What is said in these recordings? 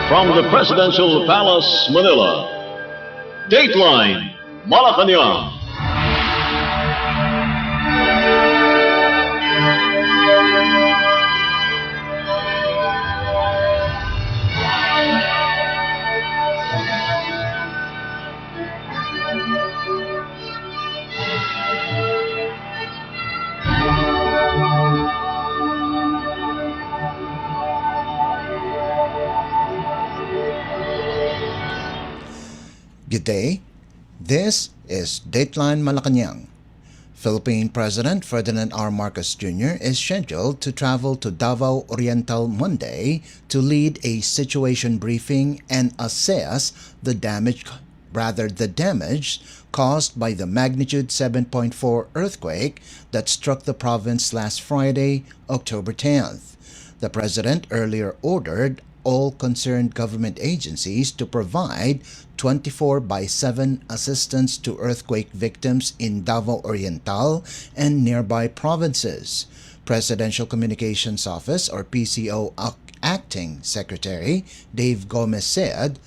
From the Presidential Palace, Manila, Dateline Malacañang. Good day. This is Dateline Malacañang. Philippine President Ferdinand R. Marcos Jr. is scheduled to travel to Davao Oriental Monday to lead a situation briefing and assess the damage caused by the magnitude 7.4 earthquake that struck the province last Friday, October 10th. The President earlier ordered all concerned government agencies to provide 24/7 assistance to earthquake victims in Davao Oriental and nearby provinces. Presidential Communications Office or PCO Acting Secretary Dave Gomez said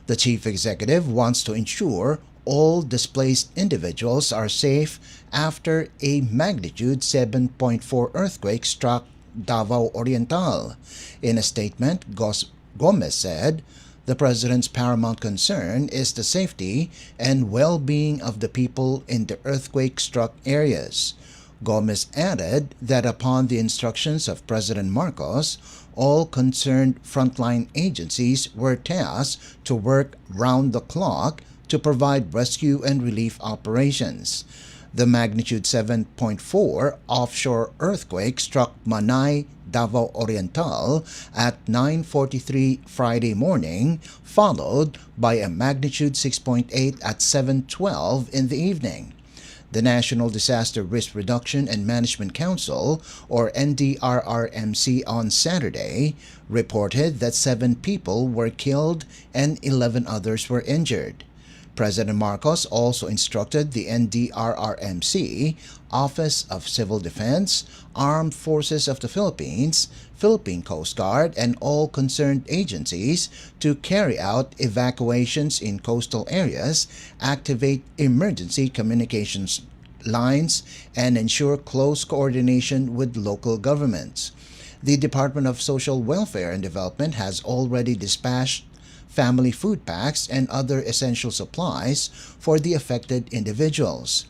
the Chief Executive wants to ensure all displaced individuals are safe after a magnitude 7.4 earthquake struck Davao Oriental. In a statement, Gomez said, the President's paramount concern is the safety and well-being of the people in the earthquake-struck areas. Gomez added that upon the instructions of President Marcos, all concerned frontline agencies were tasked to work round the clock to provide rescue and relief operations. The magnitude 7.4 offshore earthquake struck Manay, Davao Oriental at 9:43 Friday morning, followed by a magnitude 6.8 at 7:12 in the evening. The National Disaster Risk Reduction and Management Council, or NDRRMC, on Saturday reported that 7 people were killed and 11 others were injured. President Marcos also instructed the NDRRMC, Office of Civil Defense, Armed Forces of the Philippines, Philippine Coast Guard, and all concerned agencies to carry out evacuations in coastal areas, activate emergency communications lines, and ensure close coordination with local governments. The Department of Social Welfare and Development has already dispatched family food packs and other essential supplies for the affected individuals.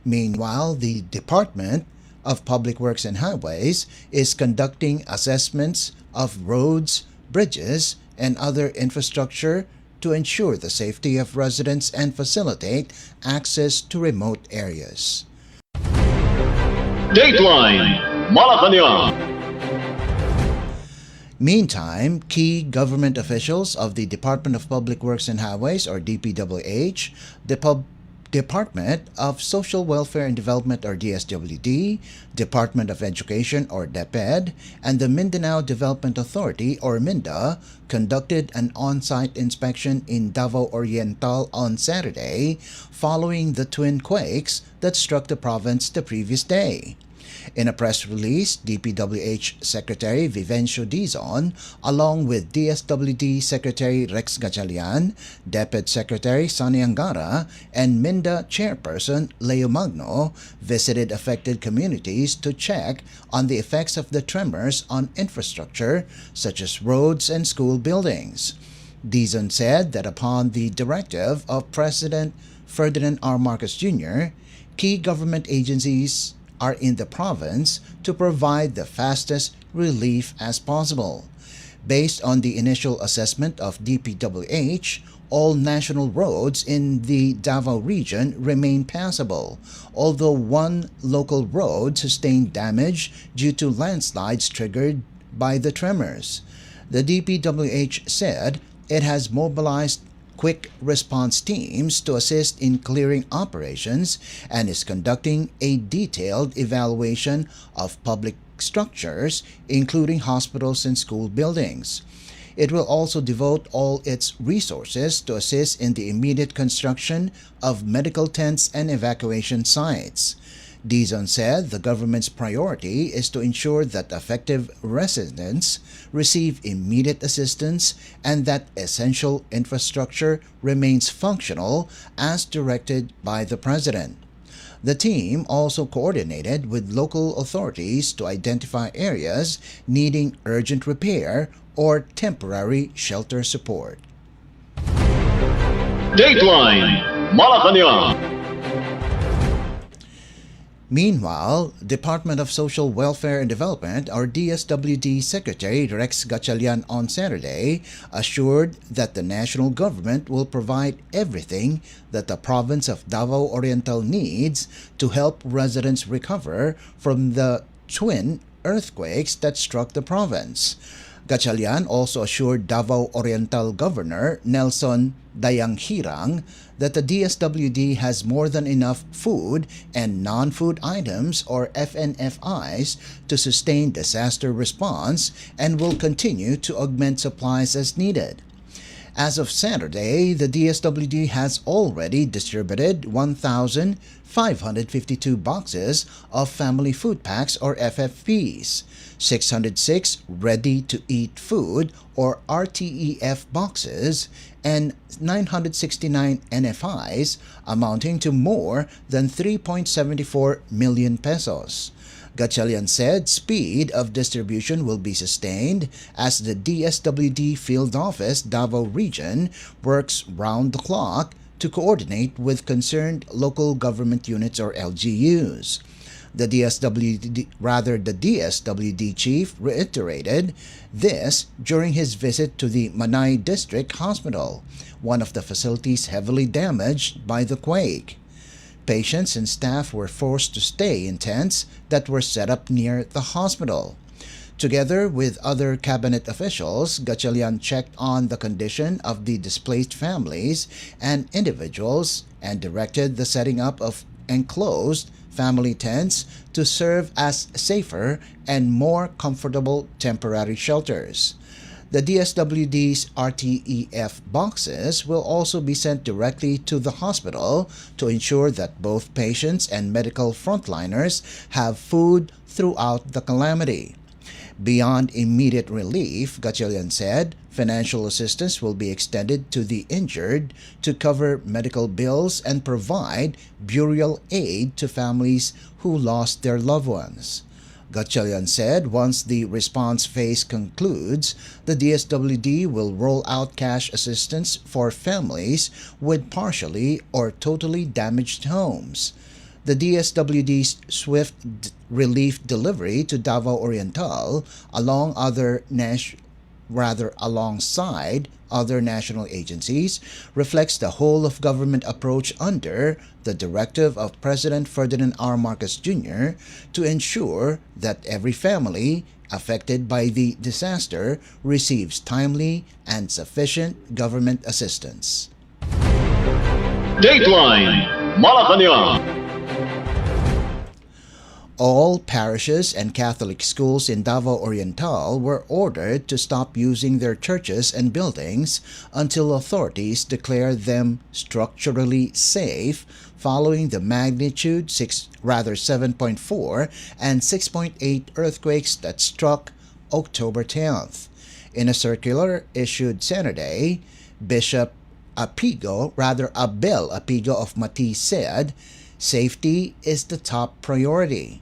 Meanwhile, the Department of Public Works and Highways is conducting assessments of roads, bridges, and other infrastructure to ensure the safety of residents and facilitate access to remote areas. Dateline Malacañang. Meantime, key government officials of the Department of Public Works and Highways, or DPWH, the Department of Social Welfare and Development, or DSWD, Department of Education, or DepEd, and the Mindanao Development Authority, or MINDA, conducted an on-site inspection in Davao Oriental on Saturday following the twin quakes that struck the province the previous day. In a press release, DPWH Secretary Vivencio Dizon, along with DSWD Secretary Rex Gatchalian, DepEd Secretary Sonny Angara, and MINDA Chairperson Leo Magno, visited affected communities to check on the effects of the tremors on infrastructure such as roads and school buildings. Dizon said that upon the directive of President Ferdinand R. Marcos Jr., key government agencies are in the province to provide the fastest relief as possible. Based on the initial assessment of DPWH, all national roads in the Davao region remain passable, although one local road sustained damage due to landslides triggered by the tremors. The DPWH said it has mobilized quick response teams to assist in clearing operations and is conducting a detailed evaluation of public structures, including hospitals and school buildings. It will also devote all its resources to assist in the immediate construction of medical tents and evacuation sites. Dizon said the government's priority is to ensure that affected residents receive immediate assistance and that essential infrastructure remains functional as directed by the President. The team also coordinated with local authorities to identify areas needing urgent repair or temporary shelter support. Dateline Malacañang. Meanwhile, Department of Social Welfare and Development or DSWD Secretary Rex Gatchalian on Saturday assured that the national government will provide everything that the province of Davao Oriental needs to help residents recover from the twin earthquakes that struck the province. Gatchalian also assured Davao Oriental Governor Nelson Dayanghirang that the DSWD has more than enough food and non-food items or FNFIs to sustain disaster response and will continue to augment supplies as needed. As of Saturday, the DSWD has already distributed 1,552 boxes of family food packs or FFPs, 606 ready-to-eat food or RTEF boxes, and 969 NFIs amounting to more than 3.74 million pesos. Gatchalian said speed of distribution will be sustained as the DSWD Field Office Davao Region works round the clock to coordinate with concerned local government units or LGUs. The DSWD chief reiterated this during his visit to the Manay District Hospital, one of the facilities heavily damaged by the quake. Patients and staff were forced to stay in tents that were set up near the hospital. Together with other cabinet officials, Gatchalian checked on the condition of the displaced families and individuals and directed the setting up of enclosed family tents to serve as safer and more comfortable temporary shelters. The DSWD's RTEF boxes will also be sent directly to the hospital to ensure that both patients and medical frontliners have food throughout the calamity. Beyond immediate relief, Gatchalian said, financial assistance will be extended to the injured to cover medical bills and provide burial aid to families who lost their loved ones. Gatchalian said once the response phase concludes, the DSWD will roll out cash assistance for families with partially or totally damaged homes. The DSWD's swift relief delivery to Davao Oriental alongside other national agencies reflects the whole of government approach under the directive of President Ferdinand R. Marcos Jr. to ensure that every family affected by the disaster receives timely and sufficient government assistance. Dateline Malacañang. All parishes and Catholic schools in Davao Oriental were ordered to stop using their churches and buildings until authorities declare them structurally safe following the magnitude 7.4 and 6.8 earthquakes that struck October 10th. In a circular issued Saturday, Bishop Abel Apigo of Mati said, "Safety is the top priority."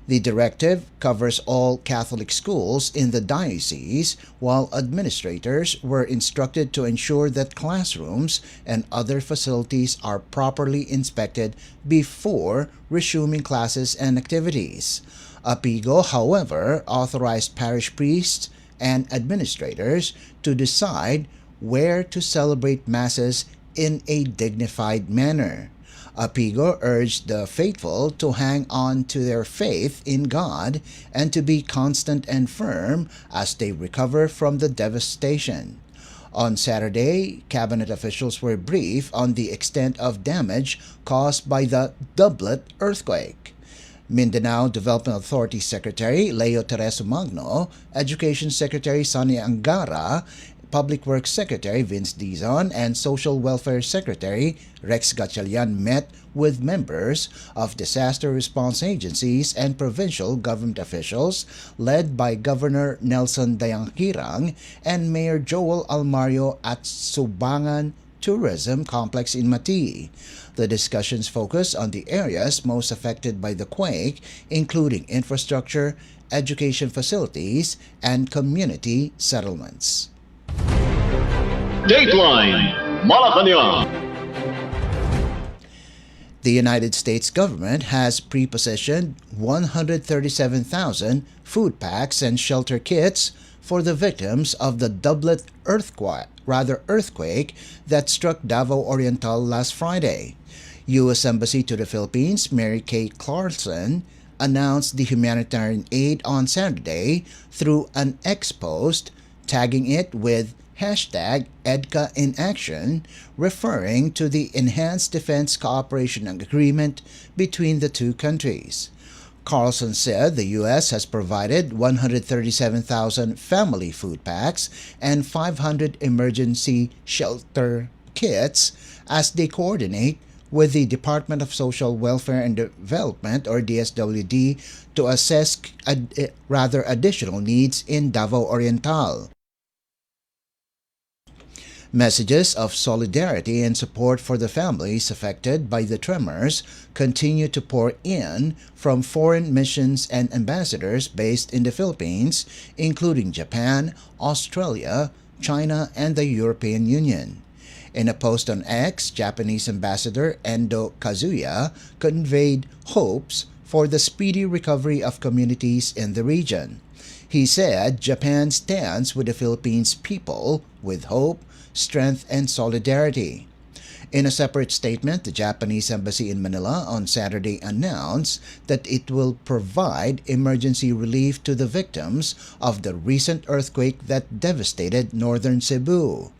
The directive covers all Catholic schools in the diocese, while administrators were instructed to ensure that classrooms and other facilities are properly inspected before resuming classes and activities. Apigo, however, authorized parish priests and administrators to decide where to celebrate masses in a dignified manner. Apigo urged the faithful to hang on to their faith in God and to be constant and firm as they recover from the devastation. On Saturday, cabinet officials were briefed on the extent of damage caused by the doublet earthquake. Mindanao Development Authority Secretary Leo Magno, Education Secretary Sonny Angara, Public Works Secretary Vince Dizon and Social Welfare Secretary Rex Gatchalian met with members of disaster response agencies and provincial government officials led by Governor Nelson Dayangkirang and Mayor Joel Almario at Subangan Tourism Complex in Mati. The discussions focus on the areas most affected by the quake, including infrastructure, education facilities, and community settlements. Dateline Malacañang. The United States government has pre-positioned 137,000 food packs and shelter kits for the victims of the doublet earthquake that struck Davao Oriental last Friday. U.S. Embassy to the Philippines Mary Kay Clarkson announced the humanitarian aid on Saturday through an X post, tagging it with hashtag EDCA in action, referring to the Enhanced Defense Cooperation Agreement between the two countries. Carlson said the U.S. has provided 137,000 family food packs and 500 emergency shelter kits as they coordinate with the Department of Social Welfare and Development, or DSWD, to assess additional needs in Davao Oriental. Messages of solidarity and support for the families affected by the tremors continue to pour in from foreign missions and ambassadors based in the Philippines, including Japan, Australia, China, and the European Union. In a post on X, Japanese Ambassador Endo Kazuya conveyed hopes for the speedy recovery of communities in the region. He said Japan stands with the Philippines people with hope, strength, and solidarity. In a separate statement, the Japanese Embassy in Manila on Saturday announced that it will provide emergency relief to the victims of the recent earthquake that devastated northern Cebu.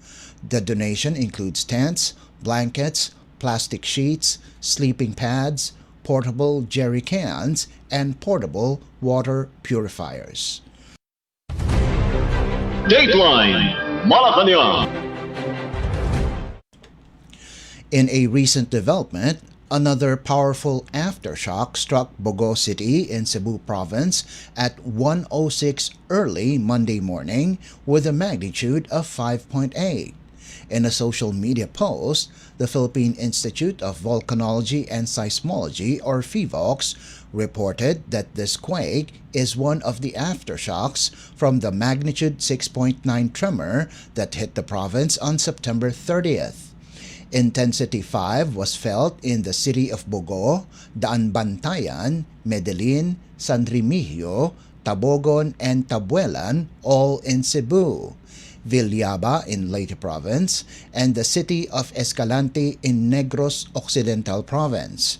The donation includes tents, blankets, plastic sheets, sleeping pads, portable jerry cans, and portable water purifiers. Dateline Malacañang. In a recent development, another powerful aftershock struck Bogo City in Cebu Province at 1:06 early Monday morning with a magnitude of 5.8. In a social media post, the Philippine Institute of Volcanology and Seismology, or PHIVOLCS, reported that this quake is one of the aftershocks from the magnitude 6.9 tremor that hit the province on September 30th. Intensity 5 was felt in the city of Bogo, Daanbantayan, Medellin, San Remigio, Tabogon, and Tabuelan, all in Cebu, Villaba in Leyte Province, and the city of Escalante in Negros Occidental Province.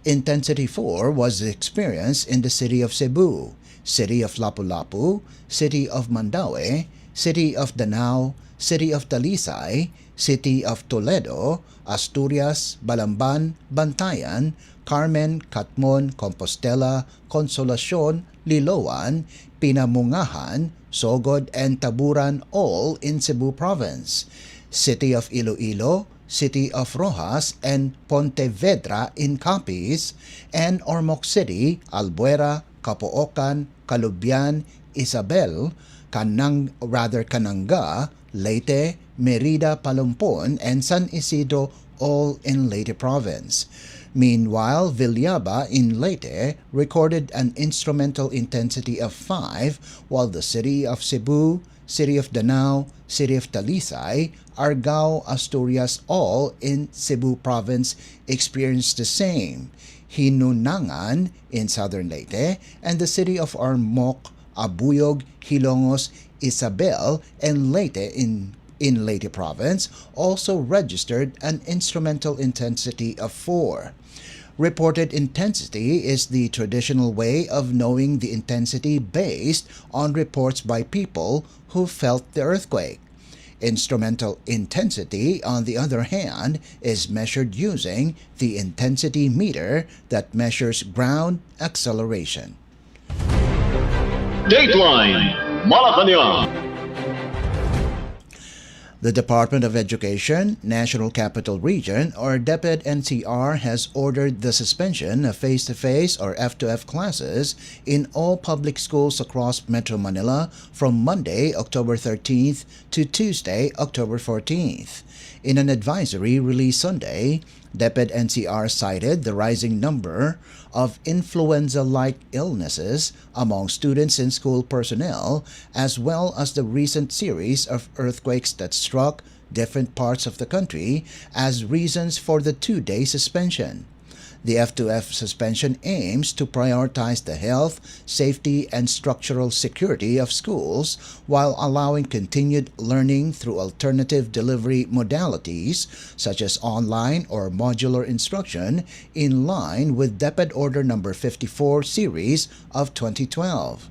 Intensity 4 was experienced in the city of Cebu, city of Lapu-Lapu, city of Mandaue, city of Danao, city of Talisay, city of Toledo, Asturias, Balamban, Bantayan, Carmen, Catmon, Compostela, Consolacion, Liloan, Pinamungahan, Sogod, and Taburan, all in Cebu Province, city of Iloilo, city of Rojas, and Pontevedra in Capiz, and Ormoc City, Albuera, Capoocan, Calubian, Isabel, Cananga, Leyte, Merida, Palumpon, and San Isidro, all in Leyte Province. Meanwhile, Villaba in Leyte recorded an instrumental intensity of 5, while the city of Cebu, city of Danao, city of Talisay, Argao, Asturias, all in Cebu Province experienced the same. Hinunangan in southern Leyte, and the city of Ormoc, Abuyog, Hilongos, Isabel, and Leyte in Leyte Province also registered an instrumental intensity of 4. Reported intensity is the traditional way of knowing the intensity based on reports by people who felt the earthquake. Instrumental intensity, on the other hand, is measured using the intensity meter that measures ground acceleration. Dateline Malacañang. The Department of Education, National Capital Region, or DepEd NCR, has ordered the suspension of face-to-face or F2F classes in all public schools across Metro Manila from Monday, October 13th to Tuesday, October 14th. In an advisory released Sunday, DepEd NCR cited the rising number of influenza-like illnesses among students and school personnel, as well as the recent series of earthquakes that struck different parts of the country as reasons for the two-day suspension. The F2F suspension aims to prioritize the health, safety, and structural security of schools while allowing continued learning through alternative delivery modalities such as online or modular instruction in line with DepEd Order No. 54 Series of 2012.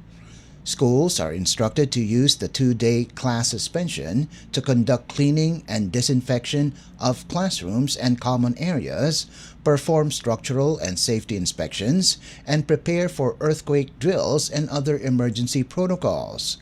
Schools are instructed to use the two-day class suspension to conduct cleaning and disinfection of classrooms and common areas, perform structural and safety inspections, and prepare for earthquake drills and other emergency protocols.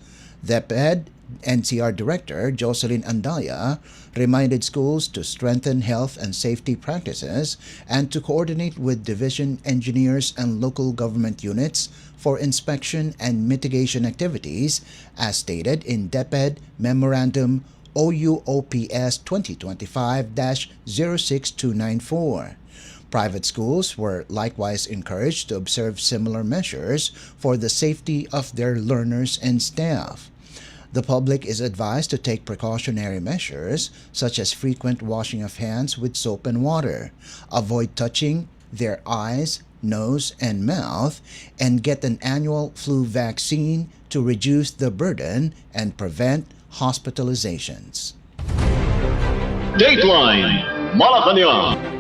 DepEd NCR Director Jocelyn Andaya reminded schools to strengthen health and safety practices and to coordinate with division engineers and local government units for inspection and mitigation activities, as stated in DepEd Memorandum OUOPS 2025-06294. Private schools were likewise encouraged to observe similar measures for the safety of their learners and staff. The public is advised to take precautionary measures such as frequent washing of hands with soap and water, avoid touching their eyes, nose, and mouth, and get an annual flu vaccine to reduce the burden and prevent hospitalizations. Dateline Malacañang.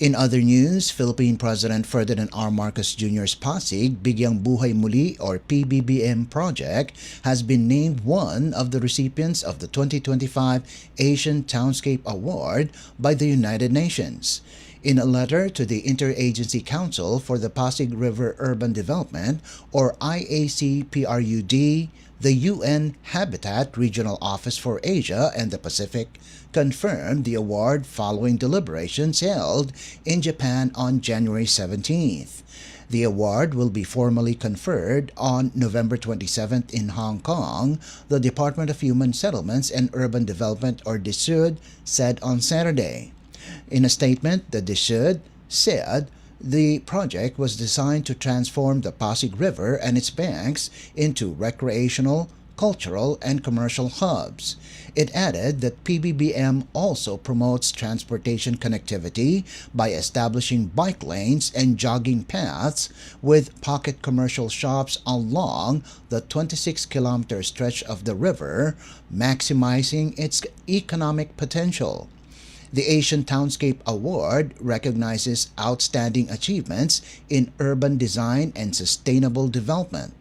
In other news, Philippine President Ferdinand R. Marcos Jr.'s Pasig Bigyang Buhay Muli or PBBM project has been named one of the recipients of the 2025 Asian Townscape Award by the United Nations. In a letter to the Interagency Council for the Pasig River Urban Development or IACPRUD, the UN Habitat Regional Office for Asia and the Pacific confirmed the award following deliberations held in Japan on January 17th. The award will be formally conferred on November 27th in Hong Kong, the Department of Human Settlements and Urban Development or DSUD said on Saturday. In a statement, the DSUD said the project was designed to transform the Pasig River and its banks into recreational, cultural, and commercial hubs. It added that PBBM also promotes transportation connectivity by establishing bike lanes and jogging paths with pocket commercial shops along the 26-kilometer stretch of the river, maximizing its economic potential. The Asian Townscape Award recognizes outstanding achievements in urban design and sustainable development.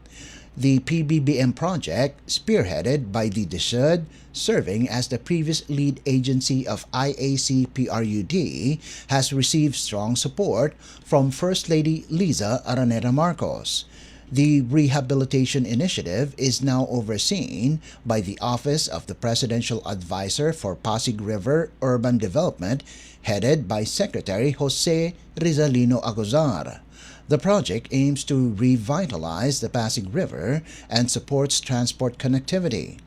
The PBBM project, spearheaded by the DSUD, serving as the previous lead agency of IACPRUD, has received strong support from First Lady Liza Araneta Marcos. The rehabilitation initiative is now overseen by the Office of the Presidential Advisor for Pasig River Urban Development, headed by Secretary Jose Rizalino Aguzar. The project aims to revitalize the Pasig River and supports transport connectivity.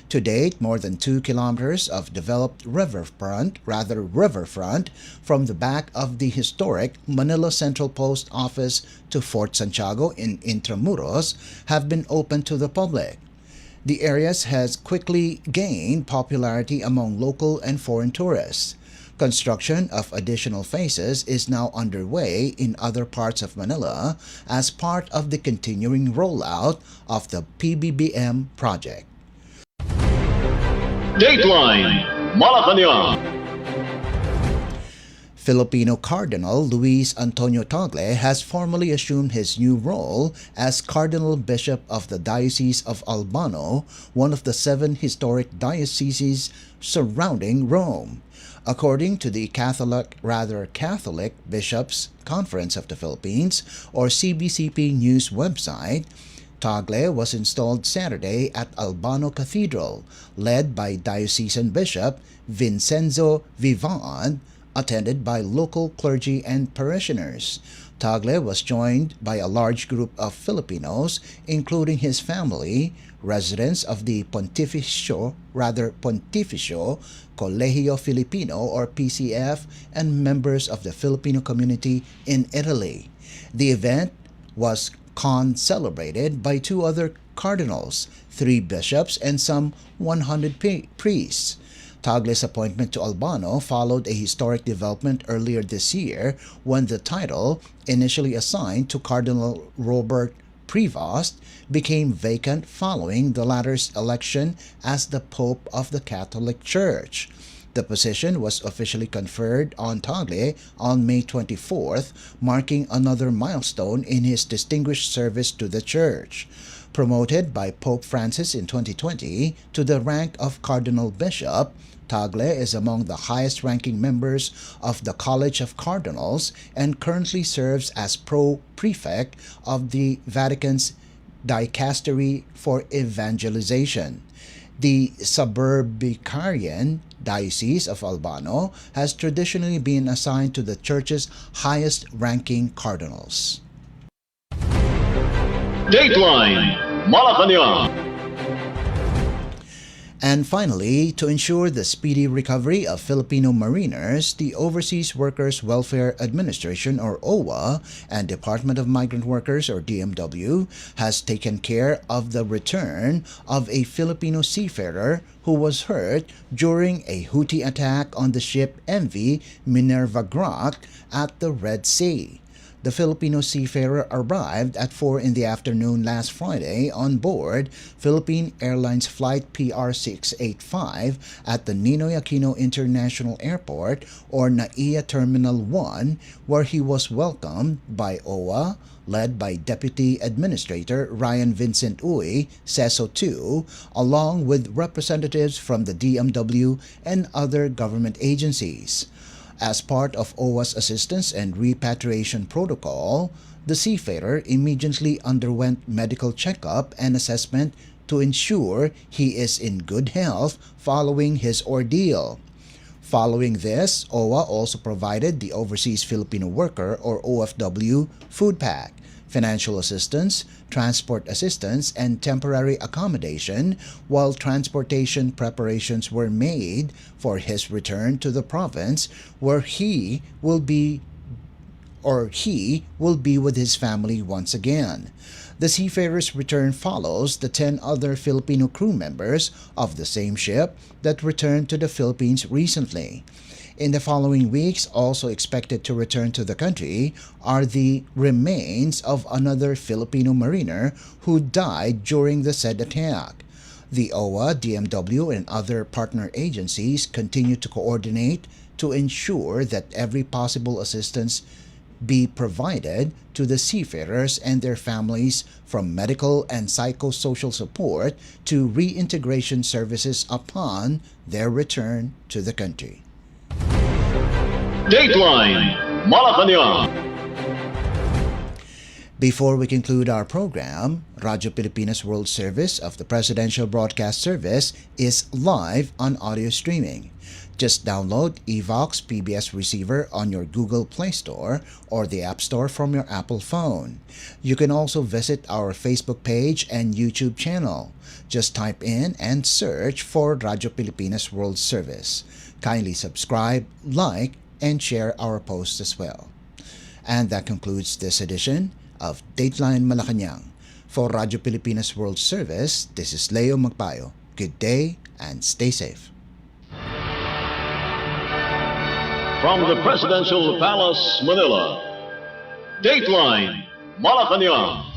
To date, more than 2 kilometers of developed riverfront from the back of the historic Manila Central Post Office to Fort Santiago in Intramuros have been opened to the public. The areas has quickly gained popularity among local and foreign tourists. Construction of additional phases is now underway in other parts of Manila as part of the continuing rollout of the PBBM project. Dateline Malacañang. Filipino Cardinal Luis Antonio Tagle has formally assumed his new role as Cardinal Bishop of the Diocese of Albano, one of the 7 historic dioceses surrounding Rome. According to the Catholic Bishops' Conference of the Philippines, or CBCP News website, Tagle was installed Saturday at Albano Cathedral, led by Diocesan Bishop Vincenzo Vivan, attended by local clergy and parishioners. Tagle was joined by a large group of Filipinos, including his family, residents of the Pontificio Colegio Filipino or PCF, and members of the Filipino community in Italy. The event was celebrated by 2 other cardinals, 3 bishops, and some 100 priests. Tagle's appointment to Albano followed a historic development earlier this year when the title, initially assigned to Cardinal Robert Prevost, became vacant following the latter's election as the Pope of the Catholic Church. The position was officially conferred on Tagle on May 24th, marking another milestone in his distinguished service to the Church. Promoted by Pope Francis in 2020 to the rank of Cardinal Bishop, Tagle is among the highest-ranking members of the College of Cardinals and currently serves as Pro-Prefect of the Vatican's Dicastery for Evangelization. The Suburbicarian Diocese of Albano has traditionally been assigned to the Church's highest-ranking cardinals. Dateline Malacañang. And finally, to ensure the speedy recovery of Filipino mariners, the Overseas Workers Welfare Administration or OWA and Department of Migrant Workers or DMW has taken care of the return of a Filipino seafarer who was hurt during a Houthi attack on the ship MV Minerva Grac at the Red Sea. The Filipino seafarer arrived at 4 in the afternoon last Friday on board Philippine Airlines Flight PR685 at the Ninoy Aquino International Airport or NAIA Terminal 1, where he was welcomed by OWA, led by Deputy Administrator Ryan Vincent Uy, CESO 2, along with representatives from the DMW and other government agencies. As part of OWA's assistance and repatriation protocol, the seafarer immediately underwent medical checkup and assessment to ensure he is in good health following his ordeal. Following this, OWA also provided the Overseas Filipino Worker or OFW food pack, financial assistance, transport assistance, and temporary accommodation while transportation preparations were made for his return to the province where he will be with his family once again. The seafarer's return follows the 10 other Filipino crew members of the same ship that returned to the Philippines recently. In the following weeks, also expected to return to the country are the remains of another Filipino mariner who died during the said attack. The OWA, DMW, and other partner agencies continue to coordinate to ensure that every possible assistance be provided to the seafarers and their families, from medical and psychosocial support to reintegration services upon their return to the country. Dateline Malacañang. Before we conclude our program, Radyo Pilipinas World Service of the Presidential Broadcast Service is live on audio streaming. Just download Evox PBS Receiver on your Google Play Store or the App Store from your Apple phone. You can also visit our Facebook page and YouTube channel. Just type in and search for Radyo Pilipinas World Service. Kindly subscribe, like, and share our posts as well. And that concludes this edition of Dateline Malacañang. For Radyo Pilipinas World Service, this is Leo Magpayo. Good day and stay safe. From the Presidential Palace, Manila, Dateline Malacañang.